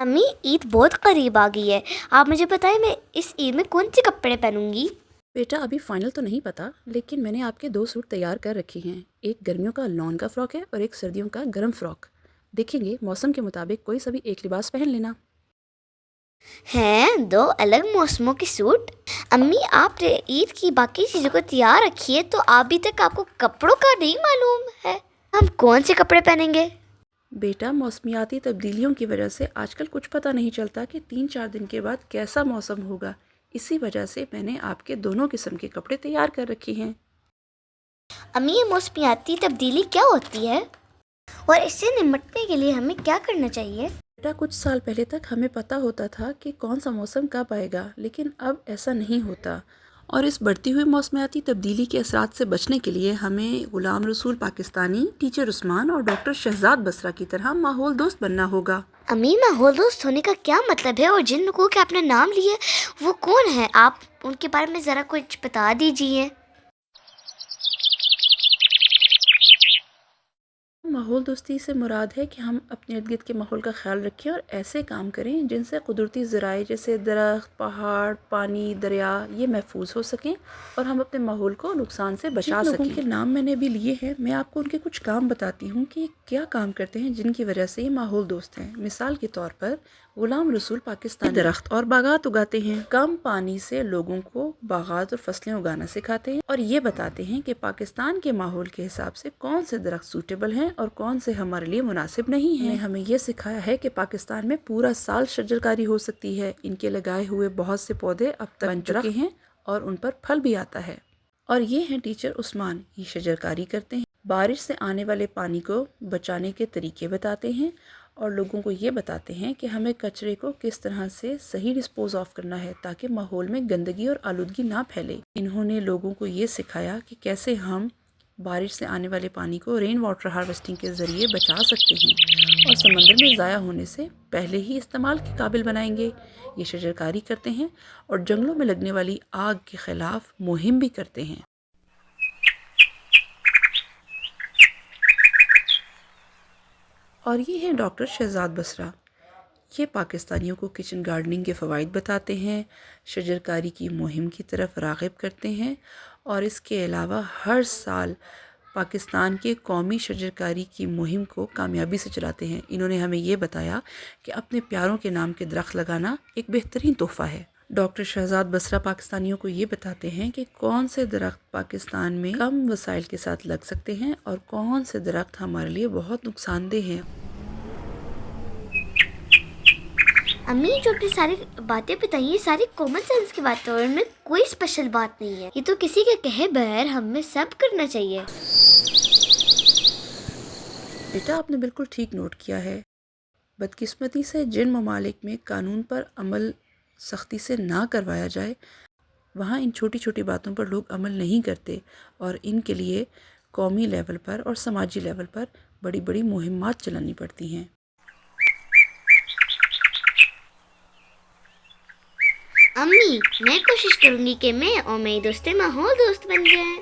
امی، عید بہت قریب آ گئی ہے، آپ مجھے بتائیں میں اس عید میں کون سے کپڑے پہنوں گی؟ بیٹا ابھی فائنل تو نہیں پتا، لیکن میں نے آپ کے 2 سوٹ تیار کر رکھے ہیں۔ ایک گرمیوں کا لان کا فراک ہے اور ایک سردیوں کا گرم فراک۔ دیکھیں گے موسم کے مطابق کوئی سا بھی ایک لباس پہن لینا۔ ہیں، 2 الگ موسموں کے سوٹ؟ امی، آپ نے عید کی باقی چیزوں کو تیار رکھی ہے تو ابھی تک آپ کو کپڑوں کا نہیں معلوم ہے؟ ہم کون سے کپڑے پہنیں گے؟ بیٹا موسمیاتی تبدیلیوں کی وجہ سے آج کل کچھ پتہ نہیں چلتا کہ 3-4 دن کے بعد کیسا موسم ہوگا، اسی وجہ سے میں نے آپ کے دونوں قسم کے کپڑے تیار کر رکھے ہیں۔ امی، یہ موسمیاتی تبدیلی کیا ہوتی ہے اور اس سے نمٹنے کے لیے ہمیں کیا کرنا چاہیے؟ بیٹا کچھ سال پہلے تک ہمیں پتہ ہوتا تھا کہ کون سا موسم کب آئے گا، لیکن اب ایسا نہیں ہوتا، اور اس بڑھتی ہوئی موسمیاتی تبدیلی کے اثرات سے بچنے کے لیے ہمیں غلام رسول پاکستانی، ٹیچر عثمان اور ڈاکٹر شہزاد بسرا کی طرح ماحول دوست بننا ہوگا۔ امی، ماحول دوست ہونے کا کیا مطلب ہے؟ اور جن لوگوں کے آپ نے نام لیے وہ کون ہیں؟ آپ ان کے بارے میں ذرا کچھ بتا دیجیے۔ ماحول دوستی سے مراد ہے کہ ہم اپنے ارد گرد کے ماحول کا خیال رکھیں اور ایسے کام کریں جن سے قدرتی ذرائع جیسے درخت، پہاڑ، پانی، دریا یہ محفوظ ہو سکیں اور ہم اپنے ماحول کو نقصان سے بچا سکیں۔ جن لوگوں کے نام میں نے بھی لیے ہیں، میں آپ کو ان کے کچھ کام بتاتی ہوں کہ کیا کام کرتے ہیں جن کی وجہ سے یہ ماحول دوست ہیں۔ مثال کے طور پر غلام رسول پاکستانی درخت اور باغات اگاتے ہیں، کم پانی سے لوگوں کو باغات اور فصلیں اگانا سکھاتے ہیں، اور یہ بتاتے ہیں کہ پاکستان کے ماحول کے حساب سے کون سے درخت سوٹیبل ہیں اور کون سے ہمارے لیے مناسب نہیں ہیں۔ ہمیں یہ سکھایا ہے کہ پاکستان میں پورا سال شجرکاری ہو سکتی ہے۔ ان کے لگائے ہوئے بہت سے پودے اب تک بن چکے ہیں اور ان پر پھل بھی آتا ہے۔ اور یہ ہیں ٹیچر عثمان، یہ شجرکاری کرتے ہیں، بارش سے آنے والے پانی کو بچانے کے طریقے بتاتے ہیں اور لوگوں کو یہ بتاتے ہیں کہ ہمیں کچرے کو کس طرح سے صحیح ڈسپوز آف کرنا ہے تاکہ ماحول میں گندگی اور آلودگی نہ پھیلے۔ انہوں نے لوگوں کو یہ سکھایا کہ کیسے ہم بارش سے آنے والے پانی کو رین واٹر ہارویسٹنگ کے ذریعے بچا سکتے ہیں اور سمندر میں ضائع ہونے سے پہلے ہی استعمال کے قابل بنائیں گے۔ یہ شجرکاری کرتے ہیں اور جنگلوں میں لگنے والی آگ کے خلاف مہم بھی کرتے ہیں۔ اور یہ ہیں ڈاکٹر شہزاد بسرا، یہ پاکستانیوں کو کچن گارڈننگ کے فوائد بتاتے ہیں، شجرکاری کی مہم کی طرف راغب کرتے ہیں، اور اس کے علاوہ ہر سال پاکستان کے قومی شجرکاری کی مہم کو کامیابی سے چلاتے ہیں۔ انہوں نے ہمیں یہ بتایا کہ اپنے پیاروں کے نام کے درخت لگانا ایک بہترین تحفہ ہے۔ ڈاکٹر شہزاد بسرا پاکستانیوں کو یہ بتاتے ہیں کہ کون سے درخت پاکستان میں کم وسائل کے ساتھ لگ سکتے ہیں اور کون سے درخت ہمارے لیے بہت نقصان دہ ہیں۔ امی، جو اپنی ساری باتیں بتائیں یہ ساری کامن سینس کی باتیں اور ان میں کوئی اسپیشل بات نہیں ہے، یہ تو کسی کے کہے بغیر ہمیں سب کرنا چاہیے۔ بیٹا آپ نے بالکل ٹھیک نوٹ کیا ہے۔ بدقسمتی سے جن ممالک میں قانون پر عمل سختی سے نہ کروایا جائے وہاں ان چھوٹی چھوٹی باتوں پر لوگ عمل نہیں کرتے اور ان کے لیے قومی لیول پر اور سماجی لیول پر بڑی بڑی مہمات چلانی پڑتی ہیں۔ امی، میں کوشش کروں گی کہ میں اور میری دوستیں ماحول دوست بن جائیں۔